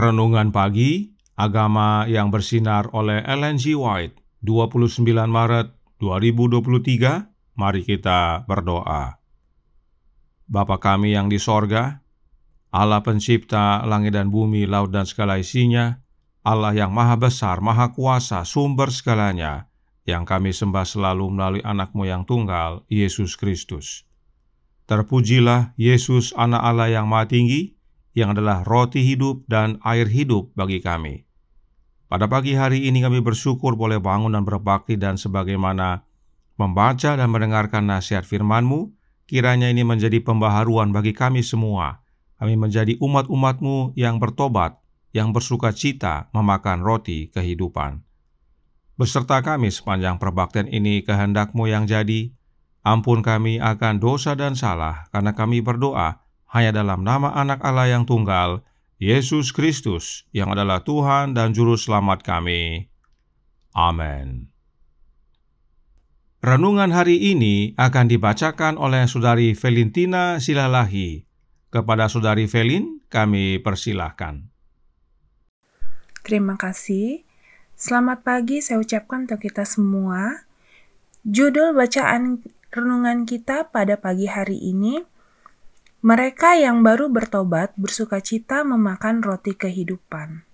Renungan Pagi, Agama yang Bersinar oleh Ellen G. White, 29 Maret 2023. Mari kita berdoa. Bapa kami yang di sorga, Allah pencipta langit dan bumi, laut dan segala isinya, Allah yang maha besar, maha kuasa, sumber segalanya, yang kami sembah selalu melalui anak-Mu yang tunggal, Yesus Kristus. Terpujilah Yesus, anak Allah yang maha tinggi, yang adalah roti hidup dan air hidup bagi kami. Pada pagi hari ini kami bersyukur boleh bangun dan berbakti, dan sebagaimana membaca dan mendengarkan nasihat firman-Mu, kiranya ini menjadi pembaharuan bagi kami semua. Kami menjadi umat-umat-Mu yang bertobat, yang bersuka cita memakan roti kehidupan. Beserta kami sepanjang perbaktian ini, kehendak-Mu yang jadi. Ampun kami akan dosa dan salah, karena kami berdoa hanya dalam nama anak Allah yang tunggal, Yesus Kristus, yang adalah Tuhan dan Juru Selamat kami. Amin. Renungan hari ini akan dibacakan oleh Saudari Valentina Silalahi. Kepada Saudari Velin, kami persilahkan. Terima kasih. Selamat pagi saya ucapkan untuk kita semua. Judul bacaan renungan kita pada pagi hari ini, mereka yang baru bertobat bersukacita memakan roti kehidupan.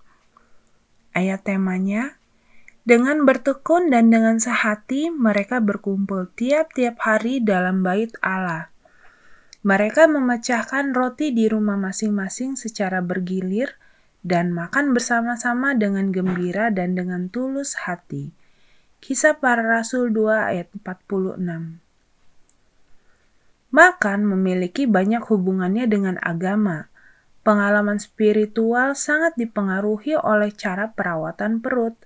Ayat temanya, dengan bertekun dan dengan sehati mereka berkumpul tiap-tiap hari dalam bait Allah. Mereka memecahkan roti di rumah masing-masing secara bergilir dan makan bersama-sama dengan gembira dan dengan tulus hati. Kisah Para Rasul 2 ayat 46. Makan memiliki banyak hubungannya dengan agama. Pengalaman spiritual sangat dipengaruhi oleh cara perawatan perut.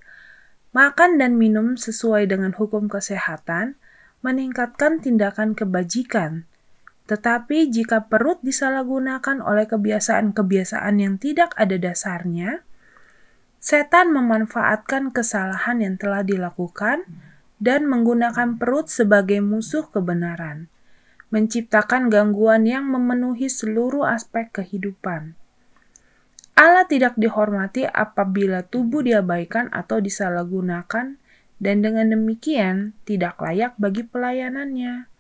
Makan dan minum sesuai dengan hukum kesehatan meningkatkan tindakan kebajikan. Tetapi jika perut disalahgunakan oleh kebiasaan-kebiasaan yang tidak ada dasarnya, setan memanfaatkan kesalahan yang telah dilakukan dan menggunakan perut sebagai musuh kebenaran, menciptakan gangguan yang memenuhi seluruh aspek kehidupan. Allah tidak dihormati apabila tubuh diabaikan atau disalahgunakan, dan dengan demikian tidak layak bagi pelayanannya.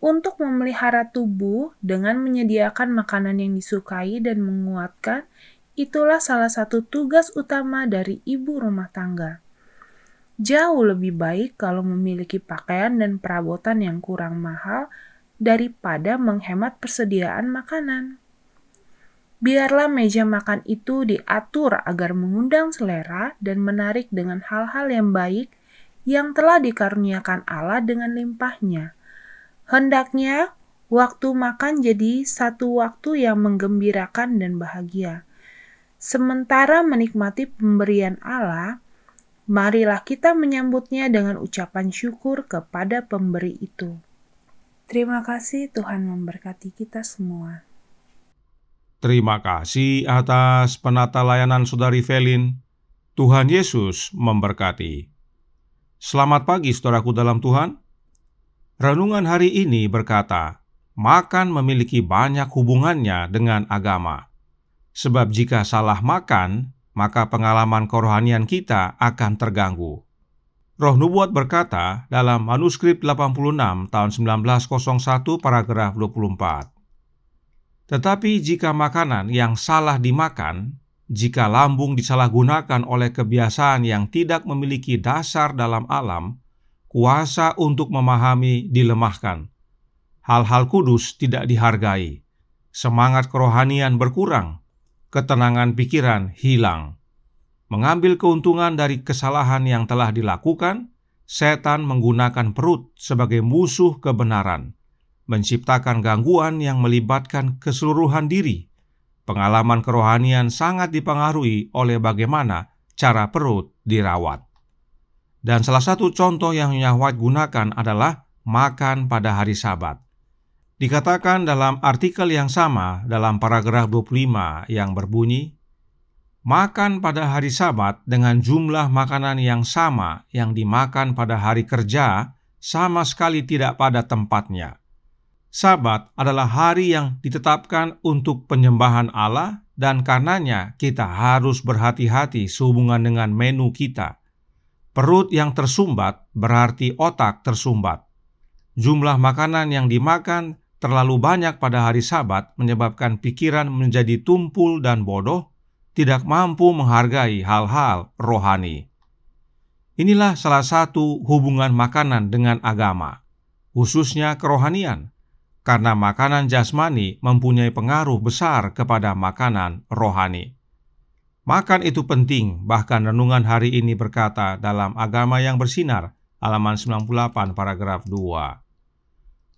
Untuk memelihara tubuh dengan menyediakan makanan yang disukai dan menguatkan, itulah salah satu tugas utama dari ibu rumah tangga. Jauh lebih baik kalau memiliki pakaian dan perabotan yang kurang mahal daripada menghemat persediaan makanan. Biarlah meja makan itu diatur agar mengundang selera dan menarik dengan hal-hal yang baik yang telah dikaruniakan Allah dengan limpahnya. Hendaknya waktu makan jadi satu waktu yang menggembirakan dan bahagia. Sementara menikmati pemberian Allah, marilah kita menyambutnya dengan ucapan syukur kepada pemberi itu. Terima kasih, Tuhan memberkati kita semua. Terima kasih atas penata layanan Saudari Velin. Tuhan Yesus memberkati. Selamat pagi saudaraku dalam Tuhan. Renungan hari ini berkata, makan memiliki banyak hubungannya dengan agama. Sebab jika salah makan, maka pengalaman kerohanian kita akan terganggu. Roh Nubuat berkata dalam manuskrip 86 tahun 1901 paragraf 24. Tetapi jika makanan yang salah dimakan, jika lambung disalahgunakan oleh kebiasaan yang tidak memiliki dasar dalam alam, kuasa untuk memahami dilemahkan. Hal-hal kudus tidak dihargai. Semangat kerohanian berkurang. Ketenangan pikiran hilang. Mengambil keuntungan dari kesalahan yang telah dilakukan, setan menggunakan perut sebagai musuh kebenaran, menciptakan gangguan yang melibatkan keseluruhan diri. Pengalaman kerohanian sangat dipengaruhi oleh bagaimana cara perut dirawat. Dan salah satu contoh yang Nyonya White gunakan adalah makan pada hari Sabat. Dikatakan dalam artikel yang sama dalam paragraf 25 yang berbunyi, makan pada hari Sabat dengan jumlah makanan yang sama yang dimakan pada hari kerja sama sekali tidak pada tempatnya. Sabat adalah hari yang ditetapkan untuk penyembahan Allah dan karenanya kita harus berhati-hati sehubungan dengan menu kita. Perut yang tersumbat berarti otak tersumbat. Jumlah makanan yang dimakan terlalu banyak pada hari Sabat menyebabkan pikiran menjadi tumpul dan bodoh, tidak mampu menghargai hal-hal rohani. Inilah salah satu hubungan makanan dengan agama, khususnya kerohanian, karena makanan jasmani mempunyai pengaruh besar kepada makanan rohani. Makan itu penting, bahkan renungan hari ini berkata dalam Agama yang Bersinar, halaman 98 paragraf 2.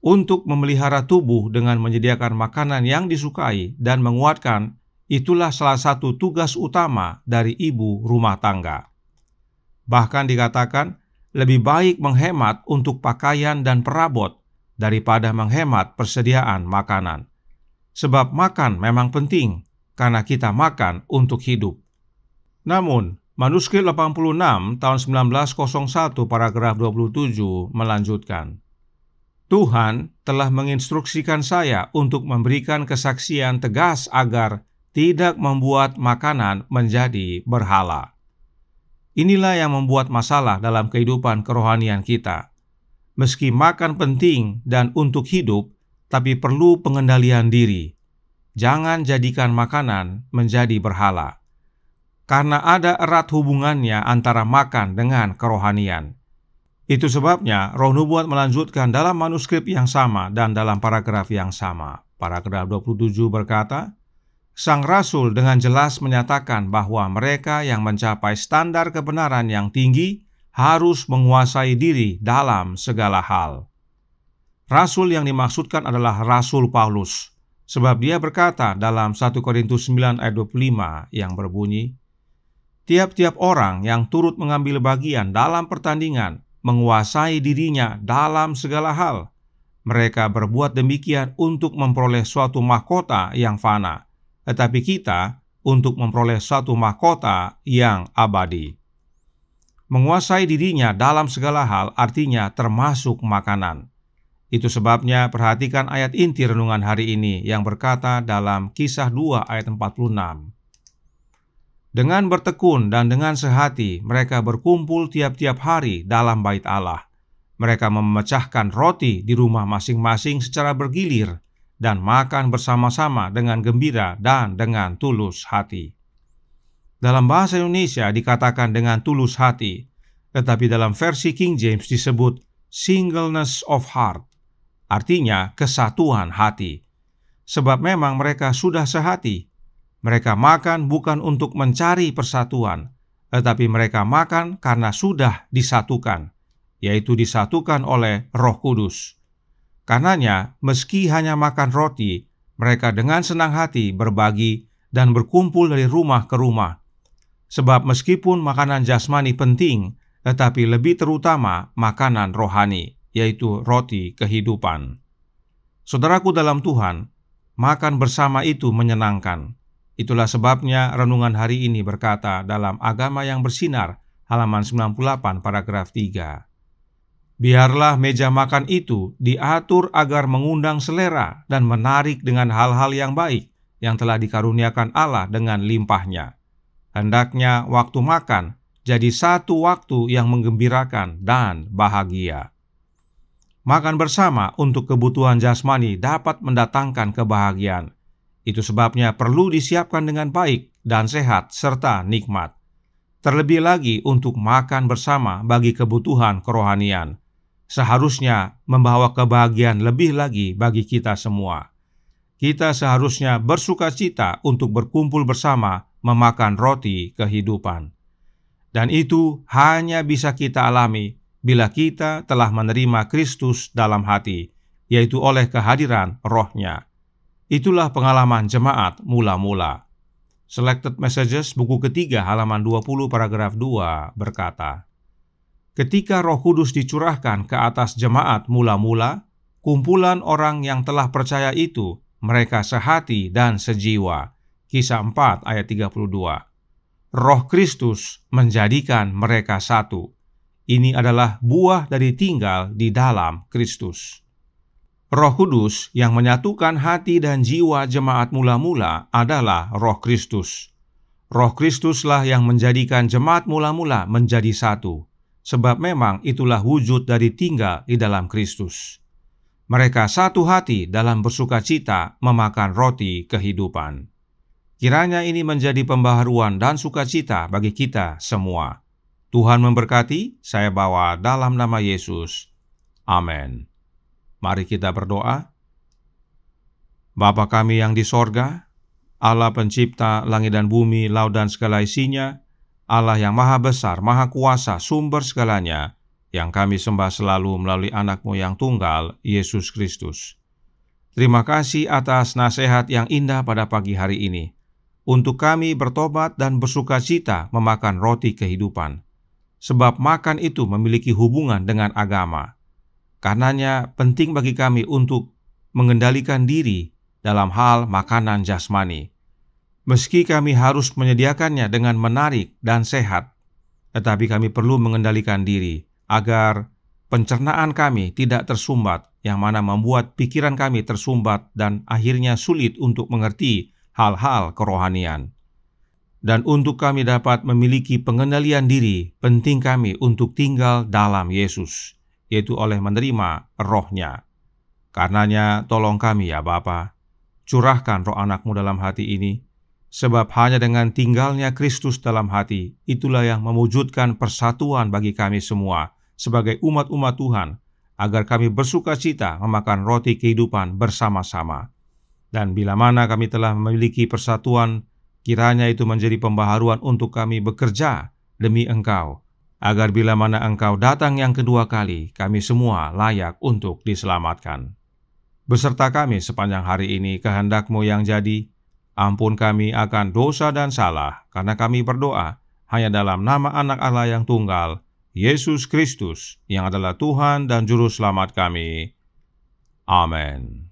Untuk memelihara tubuh dengan menyediakan makanan yang disukai dan menguatkan, itulah salah satu tugas utama dari ibu rumah tangga. Bahkan dikatakan, lebih baik menghemat untuk pakaian dan perabot daripada menghemat persediaan makanan. Sebab makan memang penting, karena kita makan untuk hidup. Namun, manuskrip 86 tahun 1901 paragraf 27 melanjutkan, Tuhan telah menginstruksikan saya untuk memberikan kesaksian tegas agar tidak membuat makanan menjadi berhala. Inilah yang membuat masalah dalam kehidupan kerohanian kita. Meski makan penting dan untuk hidup, tapi perlu pengendalian diri. Jangan jadikan makanan menjadi berhala. Karena ada erat hubungannya antara makan dengan kerohanian. Itu sebabnya Roh Nubuat melanjutkan dalam manuskrip yang sama dan dalam paragraf yang sama. Paragraf 27 berkata, Sang Rasul dengan jelas menyatakan bahwa mereka yang mencapai standar kebenaran yang tinggi harus menguasai diri dalam segala hal. Rasul yang dimaksudkan adalah Rasul Paulus, sebab dia berkata dalam 1 Korintus 9 ayat 25 yang berbunyi, Tiap-tiap orang yang turut mengambil bagian dalam pertandingan menguasai dirinya dalam segala hal. Mereka berbuat demikian untuk memperoleh suatu mahkota yang fana, tetapi kita untuk memperoleh suatu mahkota yang abadi. Menguasai dirinya dalam segala hal artinya termasuk makanan. Itu sebabnya perhatikan ayat inti renungan hari ini yang berkata dalam Kisah 2 ayat 46. Dengan bertekun dan dengan sehati, mereka berkumpul tiap-tiap hari dalam bait Allah. Mereka memecahkan roti di rumah masing-masing secara bergilir dan makan bersama-sama dengan gembira dan dengan tulus hati. Dalam bahasa Indonesia dikatakan dengan tulus hati, tetapi dalam versi King James disebut singleness of heart, artinya kesatuan hati. Sebab memang mereka sudah sehati. Mereka makan bukan untuk mencari persatuan, tetapi mereka makan karena sudah disatukan, yaitu disatukan oleh Roh Kudus. Karenanya, meski hanya makan roti, mereka dengan senang hati berbagi dan berkumpul dari rumah ke rumah. Sebab meskipun makanan jasmani penting, tetapi lebih terutama makanan rohani, yaitu roti kehidupan. Saudaraku dalam Tuhan, makan bersama itu menyenangkan. Itulah sebabnya renungan hari ini berkata dalam Agama yang Bersinar, halaman 98 paragraf 3. Biarlah meja makan itu diatur agar mengundang selera dan menarik dengan hal-hal yang baik yang telah dikaruniakan Allah dengan limpahnya. Hendaknya waktu makan jadi satu waktu yang menggembirakan dan bahagia. Makan bersama untuk kebutuhan jasmani dapat mendatangkan kebahagiaan. Itu sebabnya perlu disiapkan dengan baik dan sehat serta nikmat. Terlebih lagi untuk makan bersama bagi kebutuhan kerohanian. Seharusnya membawa kebahagiaan lebih lagi bagi kita semua. Kita seharusnya bersukacita untuk berkumpul bersama memakan roti kehidupan. Dan itu hanya bisa kita alami bila kita telah menerima Kristus dalam hati, yaitu oleh kehadiran Roh-Nya. Itulah pengalaman jemaat mula-mula. Selected Messages buku ketiga halaman 20 paragraf 2 berkata, Ketika Roh Kudus dicurahkan ke atas jemaat mula-mula, kumpulan orang yang telah percaya itu, mereka sehati dan sejiwa. Kisah 4 ayat 32. Roh Kristus menjadikan mereka satu. Ini adalah buah dari tinggal di dalam Kristus. Roh Kudus yang menyatukan hati dan jiwa jemaat mula-mula adalah Roh Kristus. Roh Kristuslah yang menjadikan jemaat mula-mula menjadi satu, sebab memang itulah wujud dari tinggal di dalam Kristus. Mereka satu hati dalam bersukacita memakan roti kehidupan. Kiranya ini menjadi pembaharuan dan sukacita bagi kita semua. Tuhan memberkati, saya bawa dalam nama Yesus. Amin. Mari kita berdoa. Bapa kami yang di sorga, Allah pencipta langit dan bumi, laut dan segala isinya, Allah yang maha besar, maha kuasa, sumber segalanya, yang kami sembah selalu melalui anak-Mu yang tunggal, Yesus Kristus. Terima kasih atas nasihat yang indah pada pagi hari ini, untuk kami bertobat dan bersukacita memakan roti kehidupan, sebab makan itu memiliki hubungan dengan agama. Karenanya penting bagi kami untuk mengendalikan diri dalam hal makanan jasmani. Meski kami harus menyediakannya dengan menarik dan sehat, tetapi kami perlu mengendalikan diri agar pencernaan kami tidak tersumbat, yang mana membuat pikiran kami tersumbat dan akhirnya sulit untuk mengerti hal-hal kerohanian. Dan untuk kami dapat memiliki pengendalian diri, penting kami untuk tinggal dalam Yesus, yaitu oleh menerima Roh-Nya. Karenanya tolong kami ya Bapa, curahkan Roh anak-Mu dalam hati ini, sebab hanya dengan tinggalnya Kristus dalam hati, itulah yang mewujudkan persatuan bagi kami semua sebagai umat-umat Tuhan, agar kami bersukacita memakan roti kehidupan bersama-sama. Dan bila mana kami telah memiliki persatuan, kiranya itu menjadi pembaharuan untuk kami bekerja demi Engkau, agar bila mana Engkau datang yang kedua kali, kami semua layak untuk diselamatkan. Beserta kami sepanjang hari ini, kehendak-Mu yang jadi. Ampun kami akan dosa dan salah, karena kami berdoa hanya dalam nama Anak Allah yang tunggal, Yesus Kristus, yang adalah Tuhan dan Juru Selamat kami. Amin.